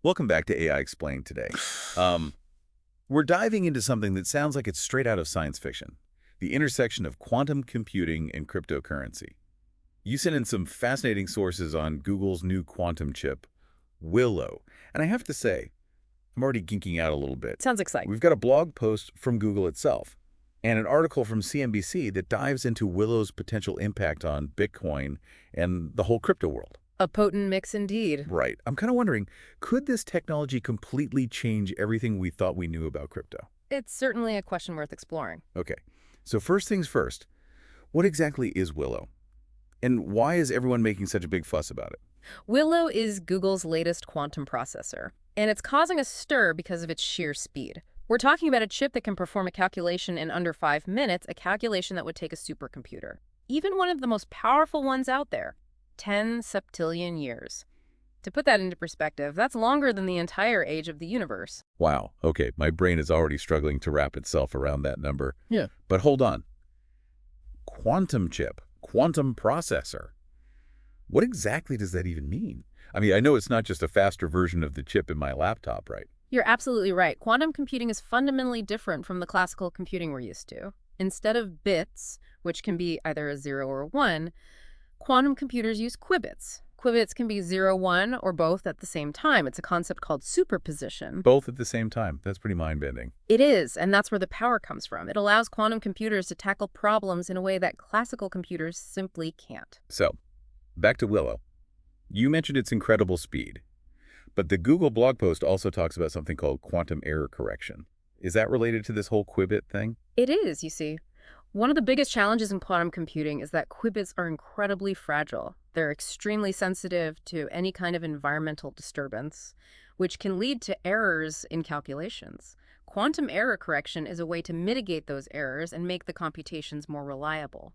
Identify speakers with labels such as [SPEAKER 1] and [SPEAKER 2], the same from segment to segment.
[SPEAKER 1] Welcome back to AI Explained today. Um, we're diving into something that sounds like it's straight out of science fiction, the intersection of quantum computing and cryptocurrency. You sent in some fascinating sources on Google's new quantum chip, Willow. And I have to say, I'm already geeking out a little bit.
[SPEAKER 2] Sounds exciting.
[SPEAKER 1] We've got a blog post from Google itself and an article from CNBC that dives into Willow's potential impact on Bitcoin and the whole crypto world.
[SPEAKER 2] A potent mix indeed.
[SPEAKER 1] Right. I'm kind of wondering, could this technology completely change everything we thought we knew about crypto?
[SPEAKER 2] It's certainly a question worth exploring.
[SPEAKER 1] Okay. So first things first, what exactly is Willow? And why is everyone making such a big fuss about it?
[SPEAKER 2] Willow is Google's latest quantum processor, and it's causing a stir because of its sheer speed. We're talking about a chip that can perform a calculation in under 5 minutes, a calculation that would take a supercomputer. Even one of the most powerful ones out there. 10 septillion years. To put that into perspective, that's longer than the entire age of the universe.
[SPEAKER 1] Wow. Okay, my brain is already struggling to wrap itself around that number.
[SPEAKER 2] Yeah.
[SPEAKER 1] But hold on. Quantum chip, quantum processor. What exactly does that even mean? I mean, I know it's not just a faster version of the chip in my laptop, right?
[SPEAKER 2] You're absolutely right. Quantum computing is fundamentally different from the classical computing we're used to. Instead of bits, which can be either a 0 or a 1, quantum computers use qubits. Qubits can be 0, 1, or both at the same time. It's a concept called superposition.
[SPEAKER 1] Both at the same time. That's pretty mind-bending.
[SPEAKER 2] It is, and that's where the power comes from. It allows quantum computers to tackle problems in a way that classical computers simply can't.
[SPEAKER 1] So, back to Willow. You mentioned its incredible speed. But the Google blog post also talks about something called quantum error correction. Is that related to this whole qubit thing?
[SPEAKER 2] It is, you see. One of the biggest challenges in quantum computing is that qubits are incredibly fragile. They're extremely sensitive to any kind of environmental disturbance, which can lead to errors in calculations. Quantum error correction is a way to mitigate those errors and make the computations more reliable.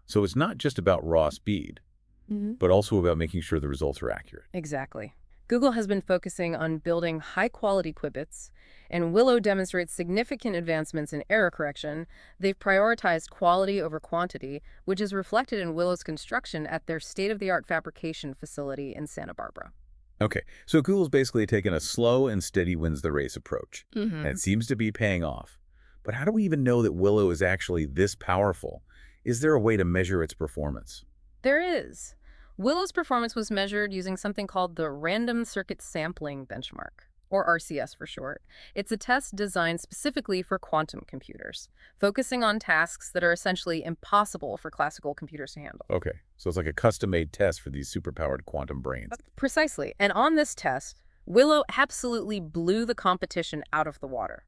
[SPEAKER 1] So it's not just about raw speed, but also about making sure the results are accurate.
[SPEAKER 2] Exactly. Google has been focusing on building high-quality qubits, and Willow demonstrates significant advancements in error correction. They've prioritized quality over quantity, which is reflected in Willow's construction at their state-of-the-art fabrication facility in Santa Barbara.
[SPEAKER 1] Okay, so Google's basically taken a slow and steady wins the race approach, and it seems to be paying off. But how do we even know that Willow is actually this powerful? Is there a way to measure its performance?
[SPEAKER 2] There is. Willow's performance was measured using something called the Random Circuit Sampling Benchmark, or RCS for short. It's a test designed specifically for quantum computers, focusing on tasks that are essentially impossible for classical computers to handle.
[SPEAKER 1] Okay, so it's like a custom-made test for these superpowered quantum brains.
[SPEAKER 2] Precisely. And on this test, Willow absolutely blew the competition out of the water.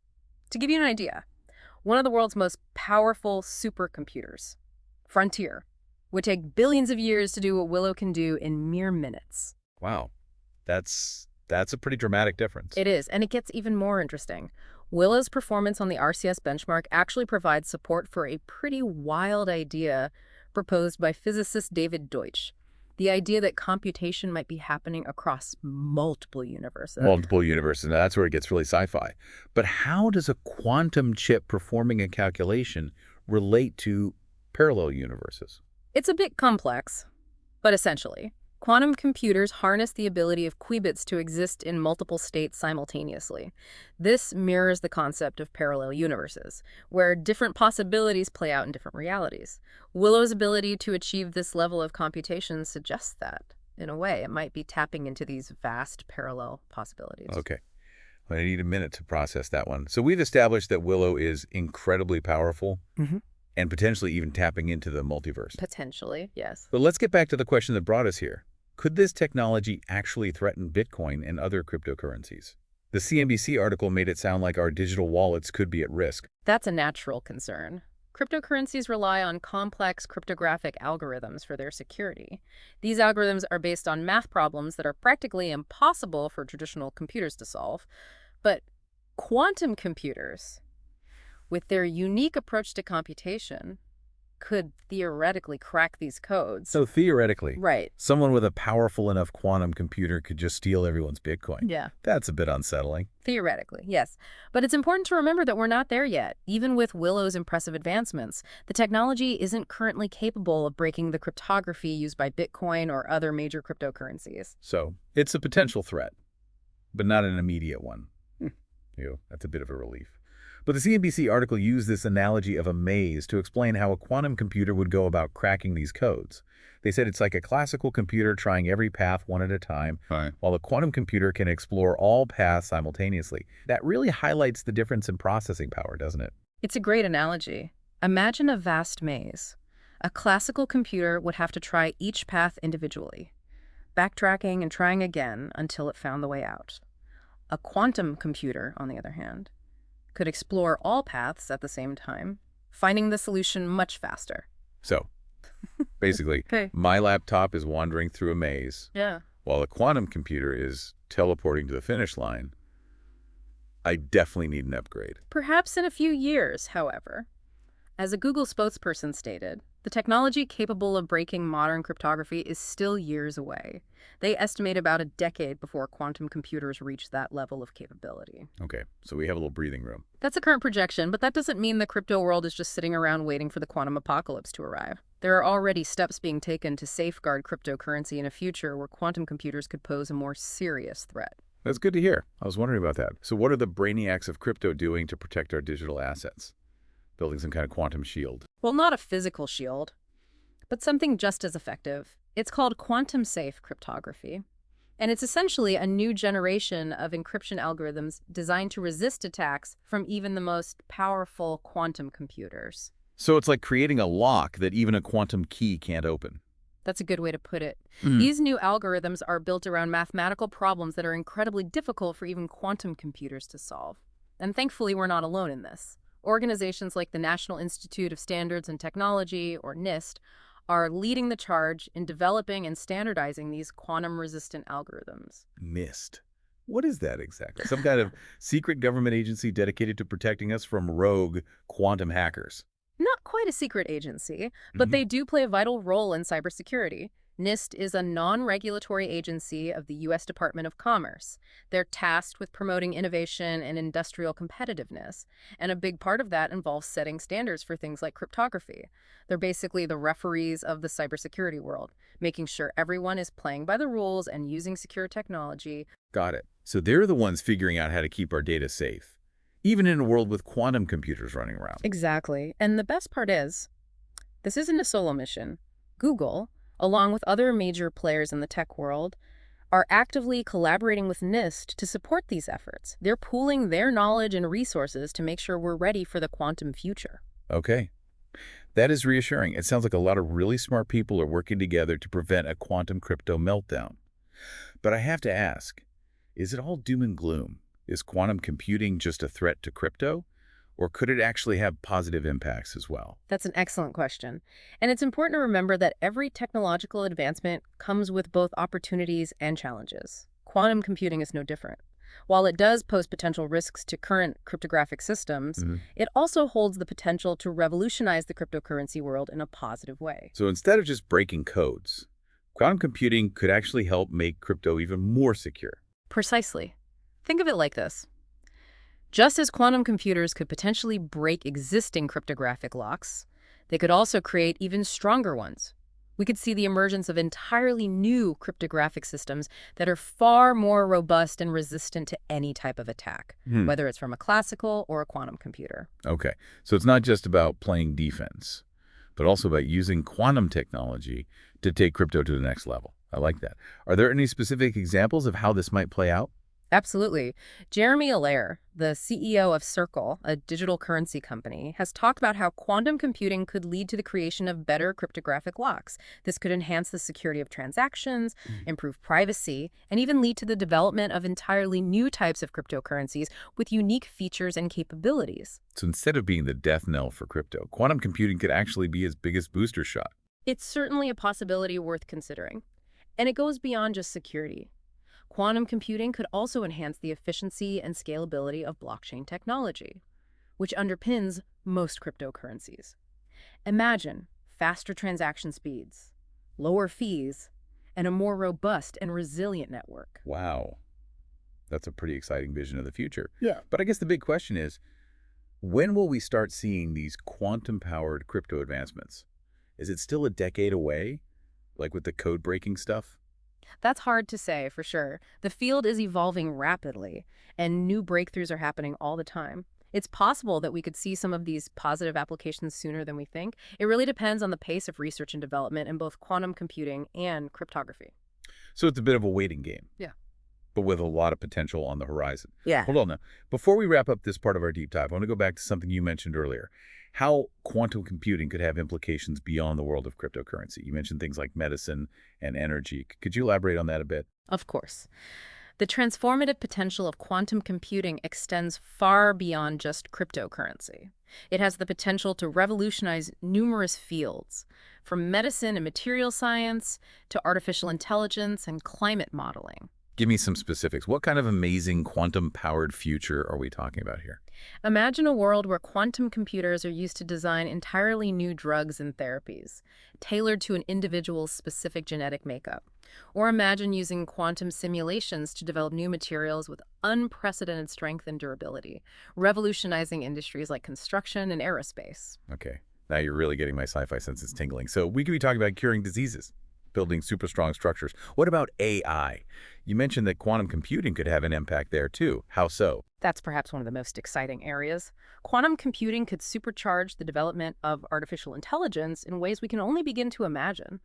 [SPEAKER 2] To give you an idea, one of the world's most powerful supercomputers, Frontier, would take billions of years to do what Willow can do in mere minutes.
[SPEAKER 1] Wow, that's a pretty dramatic difference.
[SPEAKER 2] It is, and it gets even more interesting. Willow's performance on the RCS benchmark actually provides support for a pretty wild idea proposed by physicist David Deutsch. The idea that computation might be happening across multiple universes.
[SPEAKER 1] Multiple universes. Now, that's where it gets really sci-fi. But how does a quantum chip performing a calculation relate to parallel universes?
[SPEAKER 2] It's a bit complex, but essentially, quantum computers harness the ability of qubits to exist in multiple states simultaneously. This mirrors the concept of parallel universes, where different possibilities play out in different realities. Willow's ability to achieve this level of computation suggests that. In a way, it might be tapping into these vast parallel possibilities.
[SPEAKER 1] Okay. I need a minute to process that one. So we've established that Willow is incredibly powerful. And potentially even tapping into the multiverse.
[SPEAKER 2] Potentially, yes.
[SPEAKER 1] But let's get back to the question that brought us here. Could this technology actually threaten Bitcoin and other cryptocurrencies? The CNBC article made it sound like our digital wallets could be at risk.
[SPEAKER 2] That's a natural concern. Cryptocurrencies rely on complex cryptographic algorithms for their security. These algorithms are based on math problems that are practically impossible for traditional computers to solve. But quantum computers, with their unique approach to computation, could theoretically crack these codes.
[SPEAKER 1] So theoretically,
[SPEAKER 2] right.
[SPEAKER 1] Someone with a powerful enough quantum computer could just steal everyone's Bitcoin.
[SPEAKER 2] Yeah.
[SPEAKER 1] That's a bit unsettling.
[SPEAKER 2] Theoretically, yes. But it's important to remember that we're not there yet. Even with Willow's impressive advancements, the technology isn't currently capable of breaking the cryptography used by Bitcoin or other major cryptocurrencies.
[SPEAKER 1] So it's a potential threat. but not an immediate one. That's a bit of a relief. But the CNBC article used this analogy of a maze to explain how a quantum computer would go about cracking these codes. They said it's like a classical computer trying every path one at a time,
[SPEAKER 3] Right.
[SPEAKER 1] while a quantum computer can explore all paths simultaneously. That really highlights the difference in processing power, doesn't it?
[SPEAKER 2] It's a great analogy. Imagine a vast maze. A classical computer would have to try each path individually, backtracking and trying again until it found the way out. A quantum computer, on the other hand, could explore all paths at the same time, finding the solution much faster.
[SPEAKER 1] So, basically,
[SPEAKER 2] Okay.
[SPEAKER 1] my laptop is wandering through a maze,
[SPEAKER 2] Yeah.
[SPEAKER 1] while a quantum computer is teleporting to the finish line. I definitely need an upgrade.
[SPEAKER 2] Perhaps in a few years, however. As a Google spokesperson stated, the technology capable of breaking modern cryptography is still years away. They estimate about a decade before quantum computers reach that level of capability.
[SPEAKER 1] Okay, so we have a little breathing room.
[SPEAKER 2] That's a current projection, but that doesn't mean the crypto world is just sitting around waiting for the quantum apocalypse to arrive. There are already steps being taken to safeguard cryptocurrency in a future where quantum computers could pose a more serious threat.
[SPEAKER 1] That's good to hear. I was wondering about that. So what are the brainiacs of crypto doing to protect our digital assets? Building some kind of quantum shield.
[SPEAKER 2] Well, not a physical shield, but something just as effective. It's called quantum-safe cryptography, and it's essentially a new generation of encryption algorithms designed to resist attacks from even the most powerful quantum computers.
[SPEAKER 1] So it's like creating a lock that even a quantum key can't open.
[SPEAKER 2] That's a good way to put it. These new algorithms are built around mathematical problems that are incredibly difficult for even quantum computers to solve. And thankfully, we're not alone in this. Organizations like the National Institute of Standards and Technology, or NIST, are leading the charge in developing and standardizing these quantum-resistant algorithms.
[SPEAKER 1] NIST. What is that exactly? Some kind of secret government agency dedicated to protecting us from rogue quantum hackers.
[SPEAKER 2] Not quite a secret agency, but they do play a vital role in cybersecurity. NIST is a non-regulatory agency of the U.S. Department of Commerce. They're tasked with promoting innovation and industrial competitiveness, and a big part of that involves setting standards for things like cryptography. They're basically the referees of the cybersecurity world, making sure everyone is playing by the rules and using secure technology.
[SPEAKER 1] Got it. So they're the ones figuring out how to keep our data safe, even in a world with quantum computers running around.
[SPEAKER 2] Exactly. And the best part is, this isn't a solo mission. Google, along with other major players in the tech world, are actively collaborating with NIST to support these efforts. They're pooling their knowledge and resources to make sure we're ready for the quantum future.
[SPEAKER 1] Okay. That is reassuring. It sounds like a lot of really smart people are working together to prevent a quantum crypto meltdown. But I have to ask, is it all doom and gloom? Is quantum computing just a threat to crypto? Or could it actually have positive impacts as well?
[SPEAKER 2] That's an excellent question. And it's important to remember that every technological advancement comes with both opportunities and challenges. Quantum computing is no different. While it does pose potential risks to current cryptographic systems, it also holds the potential to revolutionize the cryptocurrency world in a positive way.
[SPEAKER 1] So instead of just breaking codes, quantum computing could actually help make crypto even more secure.
[SPEAKER 2] Precisely. Think of it like this. Just as quantum computers could potentially break existing cryptographic locks, they could also create even stronger ones. We could see the emergence of entirely new cryptographic systems that are far more robust and resistant to any type of attack, whether it's from a classical or a quantum computer.
[SPEAKER 1] Okay, so it's not just about playing defense, but also about using quantum technology to take crypto to the next level. I like that. Are there any specific examples of how this might play out?
[SPEAKER 2] Absolutely. Jeremy Allaire, the CEO of Circle, a digital currency company, has talked about how quantum computing could lead to the creation of better cryptographic locks. This could enhance the security of transactions, improve privacy, and even lead to the development of entirely new types of cryptocurrencies with unique features and capabilities.
[SPEAKER 1] So instead of being the death knell for crypto, quantum computing could actually be its biggest booster shot.
[SPEAKER 2] It's certainly a possibility worth considering. And it goes beyond just security. Quantum computing could also enhance the efficiency and scalability of blockchain technology, which underpins most cryptocurrencies. Imagine faster transaction speeds, lower fees, and a more robust and resilient network.
[SPEAKER 1] Wow. That's a pretty exciting vision of the future.
[SPEAKER 3] Yeah.
[SPEAKER 1] But I guess the big question is, when will we start seeing these quantum-powered crypto advancements? Is it still a decade away, like with the code-breaking stuff?
[SPEAKER 2] That's hard to say, for sure. The field is evolving rapidly, and new breakthroughs are happening all the time. It's possible that we could see some of these positive applications sooner than we think. It really depends on the pace of research and development in both quantum computing and cryptography.
[SPEAKER 1] So it's a bit of a waiting game,
[SPEAKER 2] Yeah.
[SPEAKER 1] but with a lot of potential on the horizon.
[SPEAKER 2] Yeah.
[SPEAKER 1] Hold on now. Before we wrap up this part of our deep dive, I want to go back to something you mentioned earlier. How quantum computing could have implications beyond the world of cryptocurrency. You mentioned things like medicine and energy. Could you elaborate on that a bit?
[SPEAKER 2] Of course. The transformative potential of quantum computing extends far beyond just cryptocurrency. It has the potential to revolutionize numerous fields, from medicine and material science to artificial intelligence and climate modeling.
[SPEAKER 1] Give me some specifics. What kind of amazing quantum-powered future are we talking about here?
[SPEAKER 2] Imagine a world where quantum computers are used to design entirely new drugs and therapies, tailored to an individual's specific genetic makeup. Or imagine using quantum simulations to develop new materials with unprecedented strength and durability, revolutionizing industries like construction and aerospace.
[SPEAKER 1] Okay, now you're really getting my sci-fi senses tingling. So we could be talking about curing diseases, building super strong structures. What about AI? You mentioned that quantum computing could have an impact there too. How so?
[SPEAKER 2] That's perhaps one of the most exciting areas. Quantum computing could supercharge the development of artificial intelligence in ways we can only begin to imagine.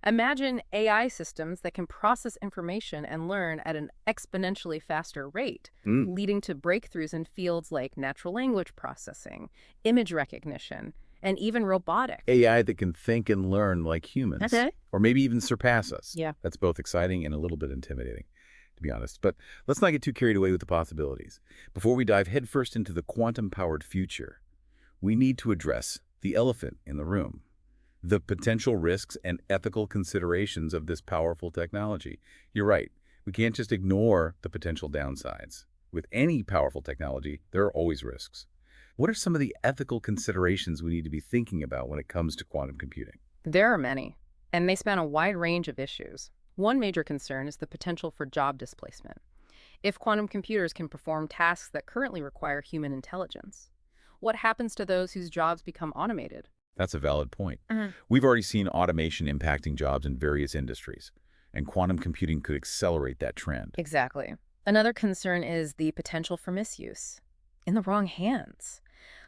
[SPEAKER 2] Imagine AI systems that can process information and learn at an exponentially faster rate, leading to breakthroughs in fields like natural language processing, image recognition, and even robotics.
[SPEAKER 1] AI that can think and learn like humans.
[SPEAKER 2] Okay.
[SPEAKER 1] Or maybe even surpass us.
[SPEAKER 2] Yeah.
[SPEAKER 1] That's both exciting and a little bit intimidating, to be honest. But let's not get too carried away with the possibilities. Before we dive headfirst into the quantum-powered future, we need to address the elephant in the room: the potential risks and ethical considerations of this powerful technology. You're right. We can't just ignore the potential downsides. With any powerful technology, there are always risks. What are some of the ethical considerations we need to be thinking about when it comes to quantum computing?
[SPEAKER 2] There are many, and they span a wide range of issues. One major concern is the potential for job displacement. If quantum computers can perform tasks that currently require human intelligence, what happens to those whose jobs become automated?
[SPEAKER 1] That's a valid point. We've already seen automation impacting jobs in various industries, and quantum computing could accelerate that trend.
[SPEAKER 2] Exactly. Another concern is the potential for misuse. In the wrong hands,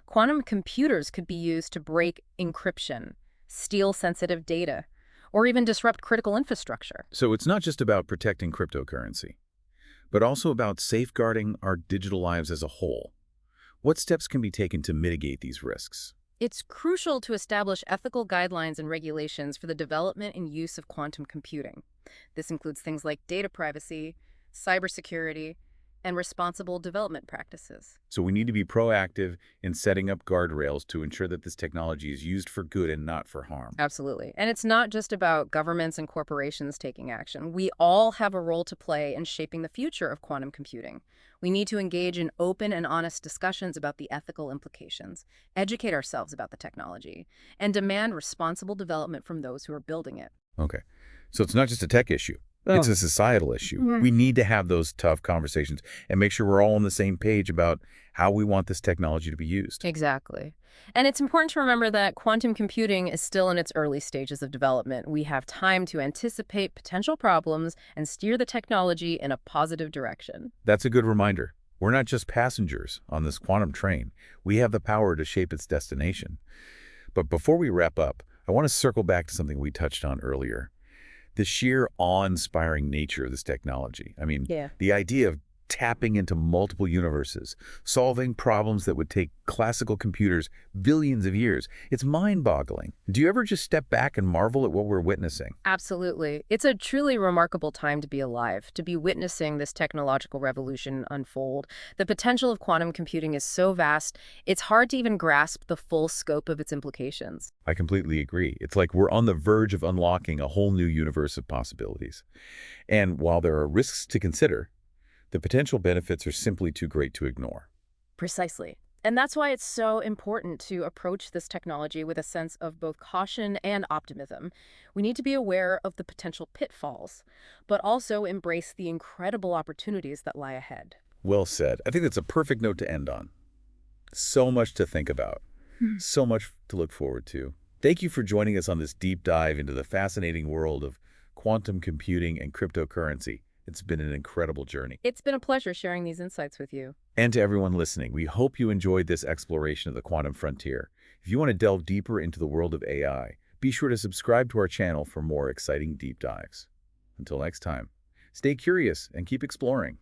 [SPEAKER 2] quantum computers could be used to break encryption, steal sensitive data, or even disrupt critical infrastructure.
[SPEAKER 1] So it's not just about protecting cryptocurrency, but also about safeguarding our digital lives as a whole. What steps can be taken to mitigate these risks?
[SPEAKER 2] It's crucial to establish ethical guidelines and regulations for the development and use of quantum computing. This includes things like data privacy, cybersecurity, and responsible development practices.
[SPEAKER 1] So we need to be proactive in setting up guardrails to ensure that this technology is used for good and not for harm.
[SPEAKER 2] Absolutely. And it's not just about governments and corporations taking action. We all have a role to play in shaping the future of quantum computing. We need to engage in open and honest discussions about the ethical implications, educate ourselves about the technology, and demand responsible development from those who are building it.
[SPEAKER 1] Okay. So it's not just a tech issue. It's a societal issue. We need to have those tough conversations and make sure we're all on the same page about how we want this technology to be used.
[SPEAKER 2] Exactly. And it's important to remember that quantum computing is still in its early stages of development. We have time to anticipate potential problems and steer the technology in a positive direction.
[SPEAKER 1] That's a good reminder. We're not just passengers on this quantum train. We have the power to shape its destination. But before we wrap up, I want to circle back to something we touched on earlier: the sheer awe-inspiring nature of this technology. I mean, the idea of tapping into multiple universes, solving problems that would take classical computers billions of years. It's mind-boggling. Do you ever just step back and marvel at what we're witnessing?
[SPEAKER 2] Absolutely. It's a truly remarkable time to be alive, to be witnessing this technological revolution unfold. The potential of quantum computing is so vast, it's hard to even grasp the full scope of its implications.
[SPEAKER 1] I completely agree. It's like we're on the verge of unlocking a whole new universe of possibilities. And while there are risks to consider, the potential benefits are simply too great to ignore.
[SPEAKER 2] Precisely. And that's why it's so important to approach this technology with a sense of both caution and optimism. We need to be aware of the potential pitfalls, but also embrace the incredible opportunities that lie ahead.
[SPEAKER 1] Well said. I think that's a perfect note to end on. So much to think about. So much to look forward to. Thank you for joining us on this deep dive into the fascinating world of quantum computing, and cryptocurrency. It's been an incredible journey.
[SPEAKER 2] It's been a pleasure sharing these insights with you.
[SPEAKER 1] And to everyone listening, we hope you enjoyed this exploration of the quantum frontier. If you want to delve deeper into the world of AI, be sure to subscribe to our channel for more exciting deep dives. Until next time, stay curious and keep exploring.